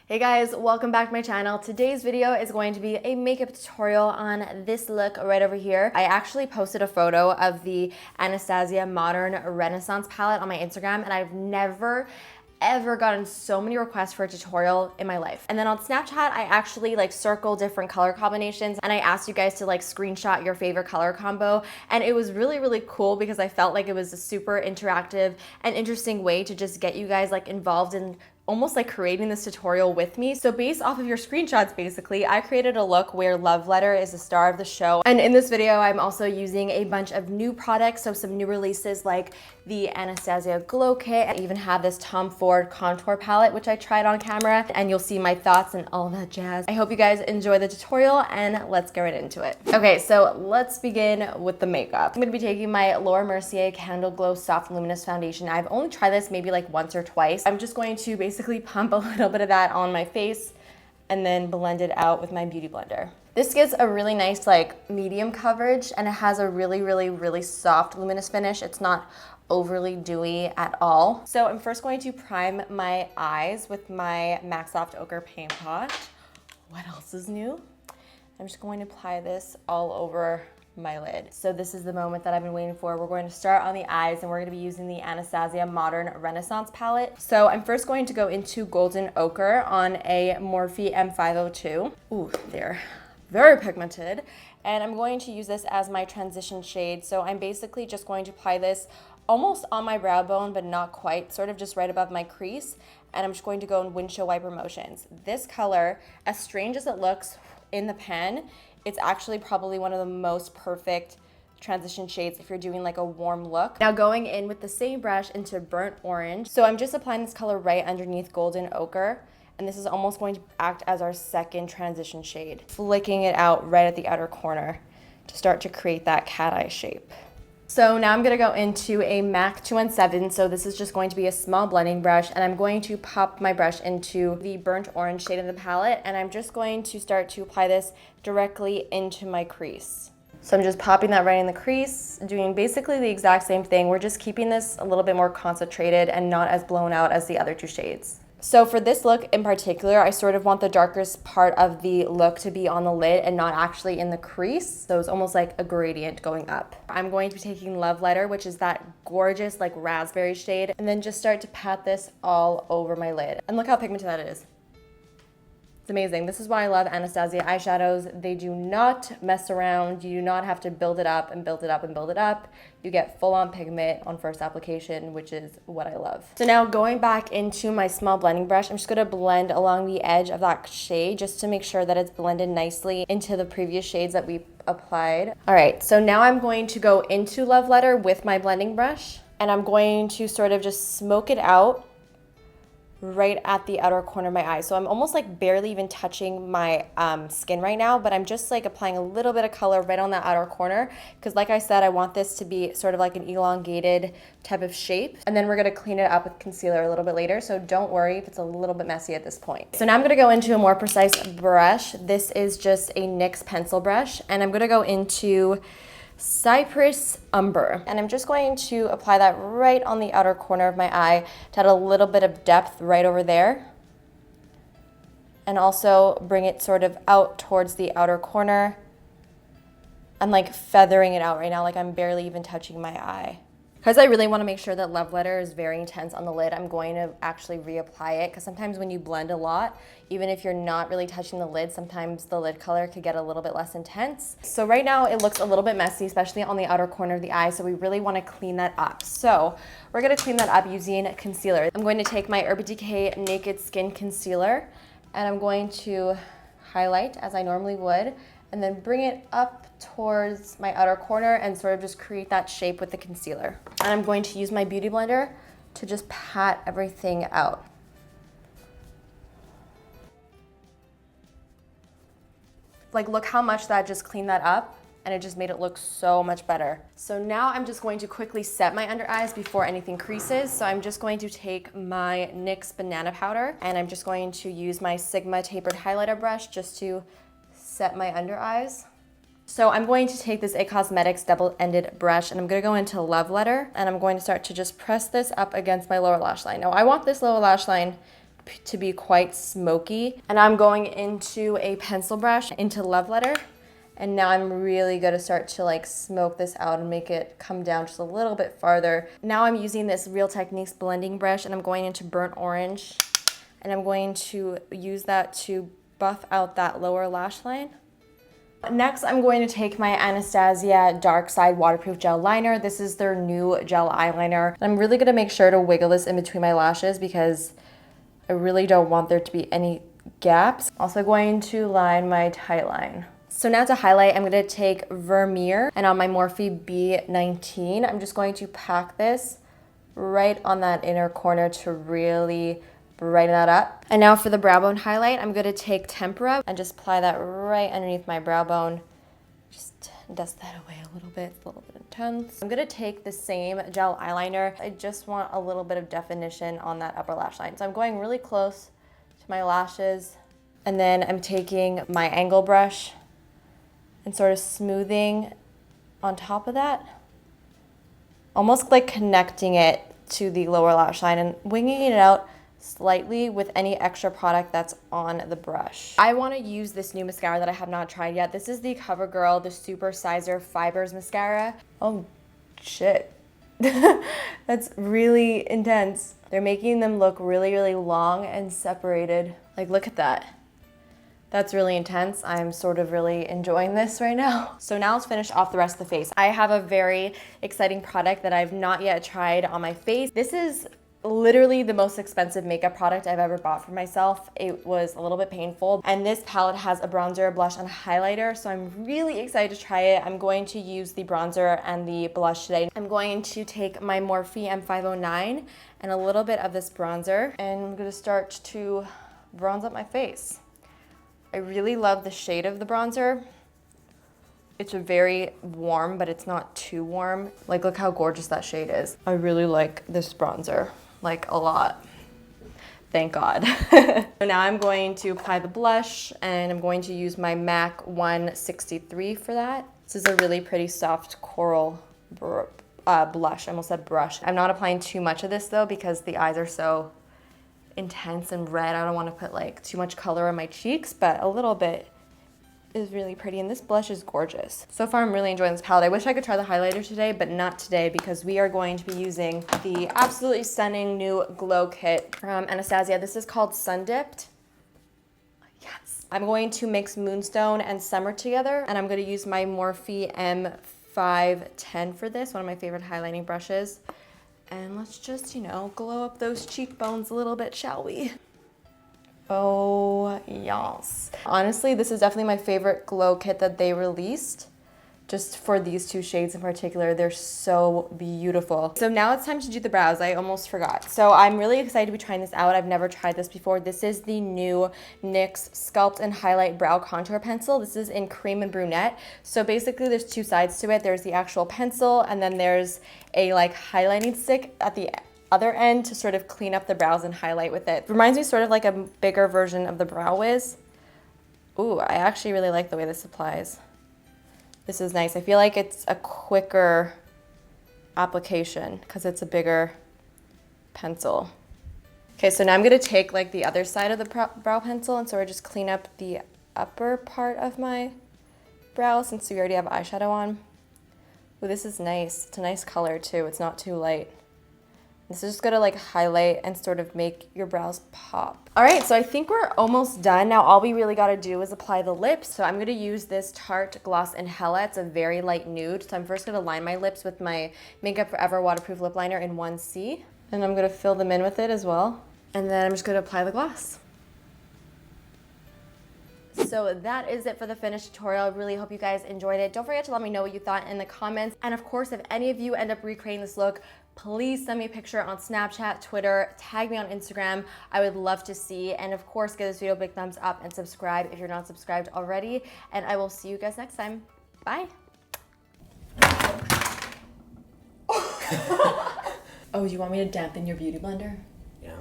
Hey guys, welcome back to my channel. Today's video is going to be a makeup tutorial on this look right over here. I actually posted a photo of the Anastasia Modern Renaissance palette on my Instagram, and I've never ever gotten so many requests for a tutorial in my life. And then on Snapchat, I actually circle different color combinations, and I asked you guys to screenshot your favorite color combo. And it was really cool because I felt like it was a super interactive and interesting way to just get you guys involved in almost creating this tutorial with me. So based off of your screenshots, basically, I created a look where Love Letter is the star of the show. And in this video, I'm also using a bunch of new products, so some new releases like the Anastasia Glow Kit. I even have this Tom Ford contour palette, which I tried on camera, and you'll see my thoughts and all that jazz. I hope you guys enjoy the tutorial, and let's get right into it. Okay, so let's begin with the makeup. I'm gonna be taking my Laura Mercier Candle Glow Soft Luminous Foundation. I've only tried this maybe once or twice. I'm just going to basically pump a little bit of that on my face and then blend it out with my beauty blender. This gives a really nice medium coverage, and it has a really soft luminous finish. It's not overly dewy at all. So I'm first going to prime my eyes with my MAC Soft Ochre Paint Pot. What else is new? I'm just going to apply this all over my lid. So this is the moment that I've been waiting for. We're going to start on the eyes, and we're going to be using the Anastasia Modern Renaissance palette. So I'm first going to go into Golden Ochre on a Morphe M502. Ooh, they're very pigmented. And I'm going to use this as my transition shade. So I'm basically just going to apply this almost on my brow bone, but not quite, sort of just right above my crease. And I'm just going to go in windshield wiper motions. This color, as strange as it looks in the pen, it's actually probably one of the most perfect transition shades if you're doing a warm look. Now going in with the same brush into Burnt Orange. So I'm just applying this color right underneath Golden Ochre, and this is almost going to act as our second transition shade. Flicking it out right at the outer corner to start to create that cat eye shape. So now I'm gonna go into a MAC 217. So this is just going to be a small blending brush, and I'm going to pop my brush into the Burnt Orange shade of the palette, and I'm just going to start to apply this directly into my crease. So I'm just popping that right in the crease, doing basically the exact same thing. We're just keeping this a little bit more concentrated and not as blown out as the other two shades. So for this look in particular, I sort of want the darkest part of the look to be on the lid and not actually in the crease. So it's almost like a gradient going up. I'm going to be taking Love Letter, which is that gorgeous raspberry shade, and then just start to pat this all over my lid. And look how pigmented that is. It's amazing. This is why I love Anastasia eyeshadows. They do not mess around. You do not have to build it up and build it up and build it up. You get full-on pigment on first application, which is what I love. So now going back into my small blending brush, I'm just gonna blend along the edge of that shade just to make sure that it's blended nicely into the previous shades that we applied. All right, so now I'm going to go into Love Letter with my blending brush, and I'm going to sort of just smoke it out right at the outer corner of my eye. So I'm almost barely even touching my skin right now, but I'm just applying a little bit of color right on that outer corner, because like I said, I want this to be sort of an elongated type of shape. And then we're gonna clean it up with concealer a little bit later, so don't worry if it's a little bit messy at this point. So now I'm gonna go into a more precise brush. This is just a NYX pencil brush, and I'm gonna go into Cypress Umber, and I'm just going to apply that right on the outer corner of my eye to add a little bit of depth right over there, and also bring it sort of out towards the outer corner. I'm feathering it out right now, I'm barely even touching my eye. Because I really want to make sure that Love Letter is very intense on the lid, I'm going to actually reapply it, because sometimes when you blend a lot, even if you're not really touching the lid, sometimes the lid color could get a little bit less intense. So right now it looks a little bit messy, especially on the outer corner of the eye, so we really want to clean that up. So we're going to clean that up using concealer. I'm going to take my Urban Decay Naked Skin Concealer, and I'm going to highlight as I normally would, and then bring it up towards my outer corner and sort of just create that shape with the concealer. And I'm going to use my beauty blender to just pat everything out. Look how much that just cleaned that up, and it just made it look so much better. So now I'm just going to quickly set my under eyes before anything creases. So I'm just going to take my NYX Banana Powder, and I'm just going to use my Sigma Tapered Highlighter brush just to set my under eyes. So I'm going to take this IT Cosmetics double-ended brush, and I'm going to go into Love Letter, and I'm going to start to just press this up against my lower lash line. Now I want this lower lash line to be quite smoky. And I'm going into a pencil brush into Love Letter. And now I'm really gonna start to like smoke this out and make it come down just a little bit farther. Now I'm using this Real Techniques blending brush and I'm going into Burnt Orange. And I'm going to use that to buff out that lower lash line. Next, I'm going to take my Anastasia DARKSIDE Waterproof Gel Liner. This is their new gel eyeliner. I'm really gonna make sure to wiggle this in between my lashes because I really don't want there to be any gaps. Also going to line my tight line. So now to highlight, I'm gonna take Vermeer, and on my Morphe B19, I'm just going to pack this right on that inner corner to really brighten that up. And now for the brow bone highlight, I'm gonna take Tempera and just apply that right underneath my brow bone. Just dust that away a little bit, it's a little bit intense. I'm gonna take the same gel eyeliner. I just want a little bit of definition on that upper lash line. So I'm going really close to my lashes, and then I'm taking my angle brush and sort of smoothing on top of that. Almost like connecting it to the lower lash line and winging it out slightly with any extra product that's on the brush. I wanna use this new mascara that I have not tried yet. This is the CoverGirl, the Super Sizer Fibers Mascara. Oh, shit. That's really intense. They're making them look really, really long and separated. Like, look at that. That's really intense. I'm sort of really enjoying this right now. So now let's finish off the rest of the face. I have a very exciting product that I've not yet tried on my face. This is literally the most expensive makeup product I've ever bought for myself. It was a little bit painful. And this palette has a bronzer, blush, and highlighter. So I'm really excited to try it. I'm going to use the bronzer and the blush today. I'm going to take my Morphe M509 and a little bit of this bronzer. And I'm gonna start to bronze up my face. I really love the shade of the bronzer. It's a very warm, but it's not too warm. Like, look how gorgeous that shade is. I really like this bronzer, like a lot. Thank God. So now I'm going to apply the blush, and I'm going to use my MAC 163 for that. This is a really pretty soft coral blush. I almost said brush. I'm not applying too much of this though because the eyes are so intense and red. I don't want to put like too much color on my cheeks, but a little bit is really pretty, and this blush is gorgeous. So far I'm really enjoying this palette. I wish I could try the highlighter today, but not today because we are going to be using the absolutely stunning new glow kit from Anastasia. This is called Sun Dipped. Yes. I'm going to mix Moonstone and Summer together, and I'm going to use my Morphe M510 for this, one of my favorite highlighting brushes. And let's just, you know, glow up those cheekbones a little bit, shall we? Oh, yes. Honestly, this is definitely my favorite glow kit that they released. Just for these two shades in particular, they're so beautiful. So now it's time to do the brows. I almost forgot. So I'm really excited to be trying this out. I've never tried this before. This is the new NYX Sculpt and Highlight Brow Contour Pencil. This is in cream and brunette. So basically there's two sides to it. There's the actual pencil, and then there's a like highlighting stick at the other end to sort of clean up the brows and highlight with it. Reminds me sort of like a bigger version of the Brow Wiz. Ooh, I actually really like the way this applies. This is nice. I feel like it's a quicker application because it's a bigger pencil. Okay, so now I'm gonna take like the other side of the brow pencil and sort of just clean up the upper part of my brow since we already have eyeshadow on. Ooh, this is nice. It's a nice color too. It's not too light. This is just gonna like highlight and sort of make your brows pop. All right, so I think we're almost done. Now all we really gotta do is apply the lips. So I'm gonna use this Tarte Gloss in Hella. It's a very light nude. So I'm first gonna line my lips with my Makeup Forever Waterproof Lip Liner in 1C. And I'm gonna fill them in with it as well. And then I'm just gonna apply the gloss. So that is it for the finished tutorial. I really hope you guys enjoyed it. Don't forget to let me know what you thought in the comments. And of course, if any of you end up recreating this look, please send me a picture on Snapchat, Twitter, tag me on Instagram. I would love to see. And of course, give this video a big thumbs up and subscribe if you're not subscribed already. And I will see you guys next time. Bye. Oh, you want me to dampen your beauty blender? Yeah.